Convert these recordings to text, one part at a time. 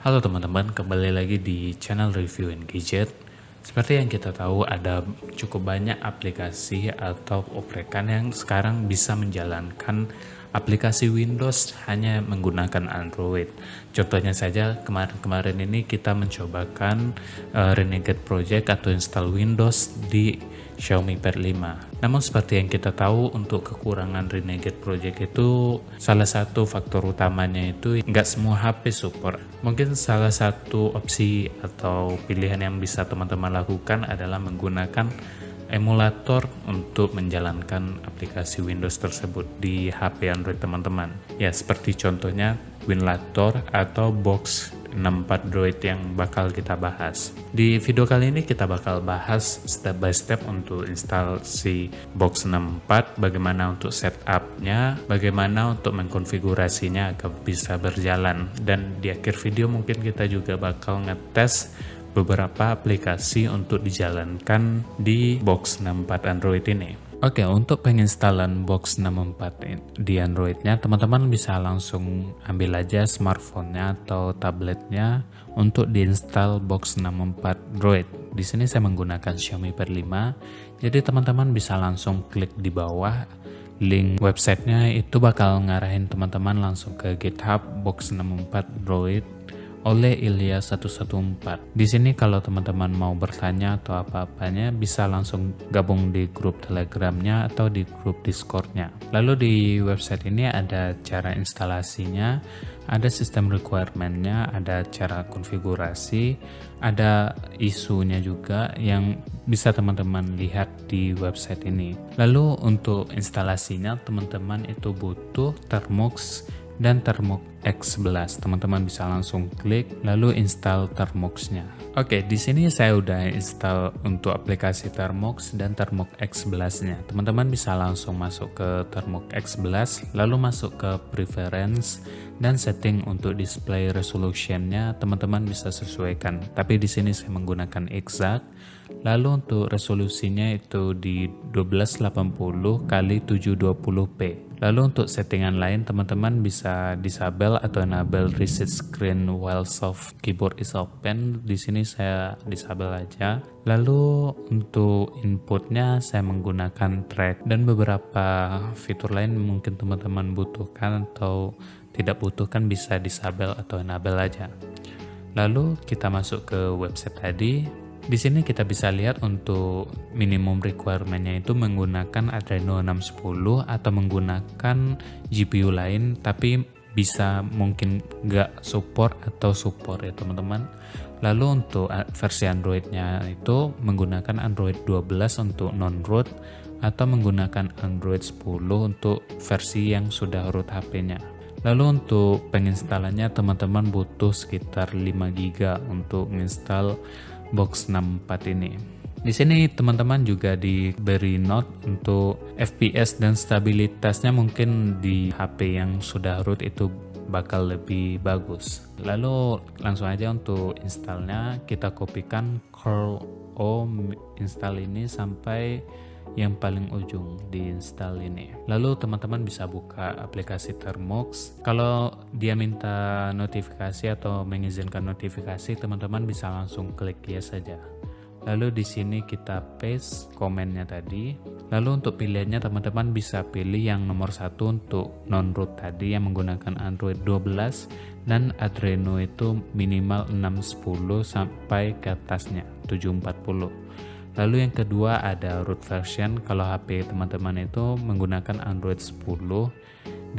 Halo teman-teman, kembali lagi di channel Review and Gadget. Seperti yang kita tahu, ada cukup banyak aplikasi atau oprekan yang sekarang bisa menjalankan aplikasi Windows hanya menggunakan Android. Contohnya saja, kemarin-kemarin ini kita mencobakan Renegade Project atau install Windows di Xiaomi Pad 5. Namun seperti yang kita tahu, untuk kekurangan Renegade Project itu salah satu faktor utamanya itu nggak semua HP support. Mungkin salah satu opsi atau pilihan yang bisa teman-teman lakukan adalah menggunakan emulator untuk menjalankan aplikasi Windows tersebut di HP Android teman-teman. Ya, seperti contohnya Winlator atau Box 64 Droid yang bakal kita bahas. Di video kali ini kita bakal bahas step by step untuk install si Box 64, bagaimana untuk setupnya, bagaimana untuk mengkonfigurasinya agar bisa berjalan, dan di akhir video mungkin kita juga bakal ngetes beberapa aplikasi untuk dijalankan di Box 64 Android ini. Oke, untuk penginstalan Box 64 di Androidnya, teman-teman bisa langsung ambil aja smartphone-nya atau tabletnya untuk diinstal Box 64 Droid. Di sini saya menggunakan Xiaomi Pad 5, jadi teman-teman bisa langsung klik di bawah. Link websitenya itu bakal ngarahin teman-teman langsung ke GitHub Box 64 Droid oleh Ilya 114. Di sini kalau teman-teman mau bertanya atau apa-apanya bisa langsung gabung di grup Telegramnya atau di grup Discordnya. Lalu di website ini ada cara instalasinya, ada sistem requirementnya, ada cara konfigurasi, ada isunya juga yang bisa teman-teman lihat di website ini. Lalu untuk instalasinya teman-teman itu butuh Termux dan Termux X11. Teman-teman bisa langsung klik lalu install Termux-nya. Oke, di sini saya udah install untuk aplikasi Termux dan Termux X11-nya. Teman-teman bisa langsung masuk ke Termux X11, lalu masuk ke preference dan setting untuk display resolution-nya teman-teman bisa sesuaikan. Tapi di sini saya menggunakan exact. Lalu untuk resolusinya itu di 1280 x 720p. Lalu untuk settingan lain teman-teman bisa disable atau enable reset screen while soft keyboard is open. Di sini saya disable aja. Lalu untuk inputnya saya menggunakan track, dan beberapa fitur lain mungkin teman-teman butuhkan atau tidak butuhkan bisa disable atau enable aja. Lalu kita masuk ke website tadi. Di sini kita bisa lihat untuk minimum requirement-nya itu menggunakan Adreno 610 atau menggunakan GPU lain, tapi bisa mungkin nggak support atau support ya teman-teman. Lalu untuk versi Android-nya itu menggunakan Android 12 untuk non-root atau menggunakan Android 10 untuk versi yang sudah root HP-nya. Lalu untuk penginstalannya teman-teman butuh sekitar 5 GB untuk menginstal Box 64 ini. Di sini teman-teman juga diberi note untuk FPS dan stabilitasnya mungkin di HP yang sudah root itu bakal lebih bagus. Lalu langsung aja untuk installnya kita kopikan Ctrl+O install ini sampai yang paling ujung di install ini. Lalu teman-teman bisa buka aplikasi Termux. Kalau dia minta notifikasi atau mengizinkan notifikasi, teman-teman bisa langsung klik yes saja. Lalu di sini kita paste komennya tadi. Lalu untuk pilihannya teman-teman bisa pilih yang nomor 1 untuk non-root tadi yang menggunakan Android 12 dan Adreno itu minimal 610 sampai ke atasnya 740. Lalu yang kedua ada root version, kalau HP teman-teman itu menggunakan Android 10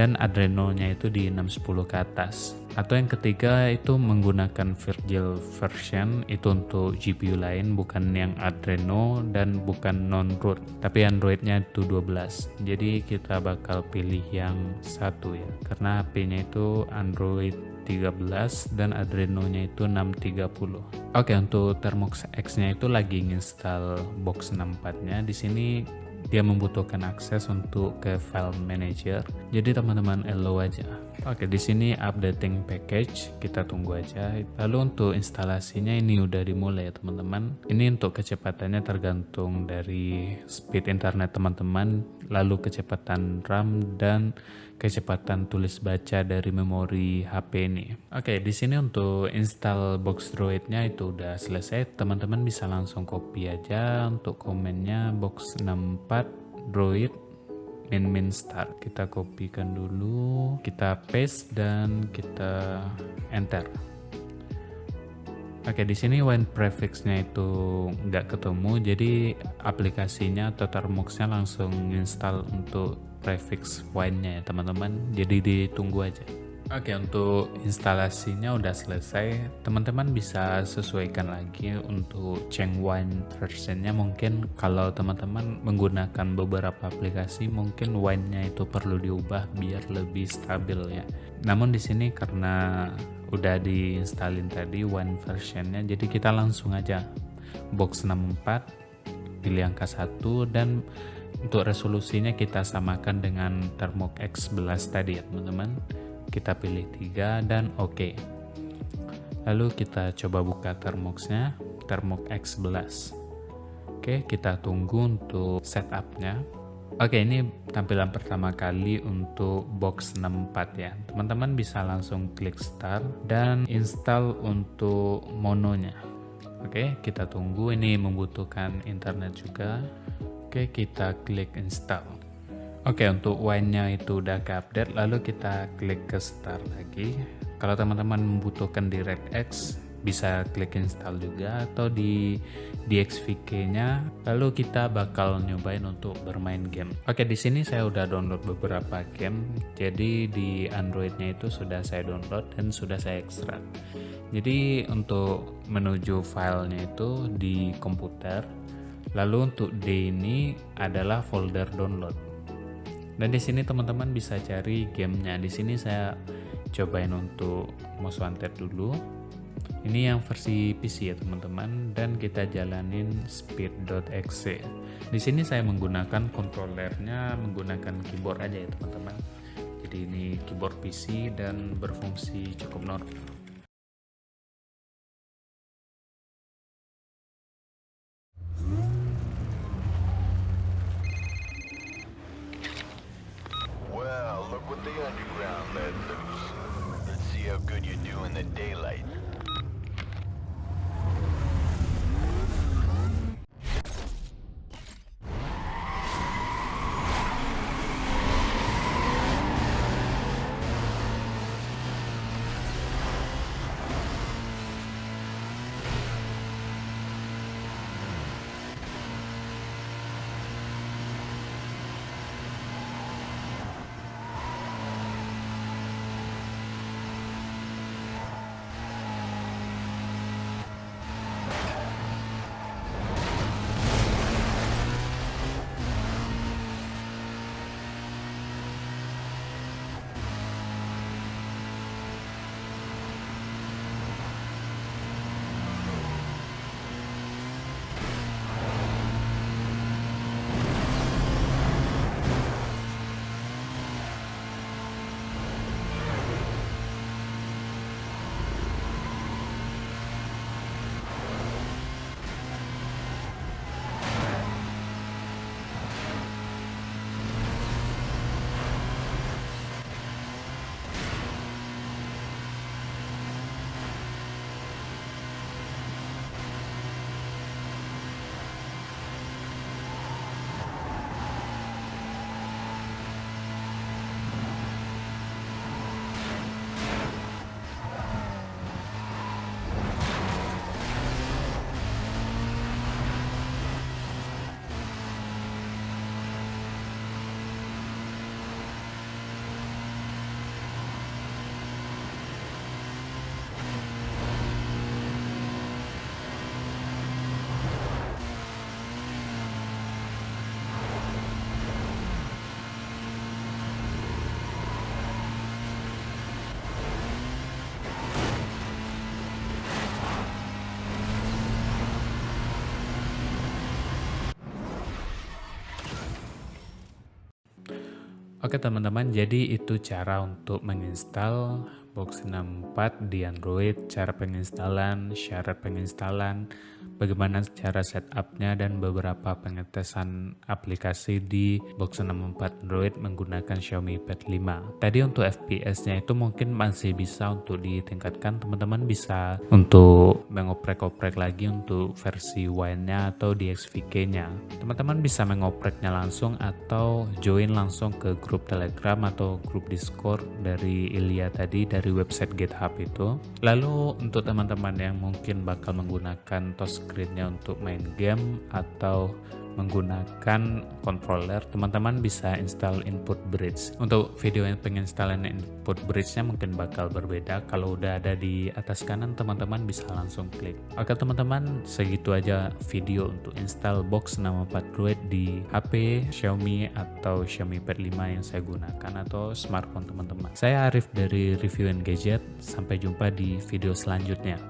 dan Adreno-nya itu di 610 ke atas. Atau yang ketiga itu menggunakan Virgil version, itu untuk GPU lain, bukan yang Adreno dan bukan non-root, tapi Android-nya itu 12. Jadi kita bakal pilih yang satu ya, karena HP-nya itu Android 13 dan Adreno-nya itu 630. Oke, untuk Termux X-nya itu lagi install Box 64-nya. Di sini dia membutuhkan akses untuk ke file manager. Jadi teman-teman allow aja. Oke, di sini updating package, kita tunggu aja. Lalu untuk instalasinya ini udah dimulai ya teman-teman. Ini untuk kecepatannya tergantung dari speed internet teman-teman, lalu kecepatan RAM dan kecepatan tulis baca dari memori HP ini. Oke, di sini untuk install Boxdroid-nya itu udah selesai. Teman-teman bisa langsung copy aja untuk komennya box64 droid min start. Kita kopikan dulu, kita paste dan kita enter. Oke, di sini wine prefixnya itu nggak ketemu, jadi aplikasinya atau termuxnya langsung install untuk prefix wine-nya ya teman-teman. Jadi ditunggu aja. Oke, untuk instalasinya udah selesai. Teman-teman bisa sesuaikan lagi untuk Chengwine versionnya. Mungkin kalau teman-teman menggunakan beberapa aplikasi, mungkin wine-nya itu perlu diubah biar lebih stabil ya. Namun di sini karena udah diinstalin tadi wine versionnya, jadi kita langsung aja box 64, pilih angka 1, dan untuk resolusinya kita samakan dengan Thermux X11 tadi ya teman-teman. Kita pilih 3 dan oke. Lalu kita coba buka Thermuxnya, Thermux X11. Oke, kita tunggu untuk setupnya. Oke, ini tampilan pertama kali untuk box 64 ya. Teman-teman bisa langsung klik start dan install untuk mononya. Oke, kita tunggu, ini membutuhkan internet juga. Oke, kita klik install. Oke, untuk wine-nya itu udah ke-update, lalu kita klik ke start lagi. Kalau teman-teman membutuhkan DirectX, bisa klik install juga atau di XVK-nya. Lalu kita bakal nyobain untuk bermain game. Oke, di sini saya udah download beberapa game. Jadi di Android-nya itu sudah saya download dan sudah saya ekstrak. Jadi untuk menuju filenya itu di komputer. Lalu untuk D ini adalah folder download. Dan di sini teman-teman bisa cari gamenya. Di sini saya cobain untuk Most Wanted dulu. Ini yang versi PC ya teman-teman, dan kita jalanin speed.exe. Di sini saya menggunakan kontrolernya menggunakan keyboard aja ya teman-teman. Jadi ini keyboard PC dan berfungsi cukup normal. Well, look what the underground let loose. Let's see how good you do in the daylight. Oke teman-teman, jadi itu cara untuk menginstal Box 64 di Android, cara penginstalan, syarat penginstalan, bagaimana cara setupnya, dan beberapa pengetesan aplikasi di Box 64 Android menggunakan Xiaomi Pad 5. Tadi untuk FPS-nya itu mungkin masih bisa untuk ditingkatkan, teman-teman bisa untuk mengoprek-oprek lagi untuk versi Wine-nya atau DXVK-nya. Teman-teman bisa mengopreknya langsung atau join langsung ke grup Telegram atau grup Discord dari Ilya tadi dari website GitHub itu. Lalu untuk teman-teman yang mungkin bakal menggunakan touchscreen-nya untuk main game atau menggunakan controller, teman-teman bisa install Input Bridge. Untuk video yang penginstalan Input Bridge-nya mungkin bakal berbeda. Kalau udah ada di atas kanan, teman-teman bisa langsung klik. Oke teman-teman, segitu aja video untuk install Box 64 Android di HP Xiaomi atau Xiaomi Pad 5 yang saya gunakan atau smartphone teman-teman. Saya Arif dari Review and Gadget. Sampai jumpa di video selanjutnya.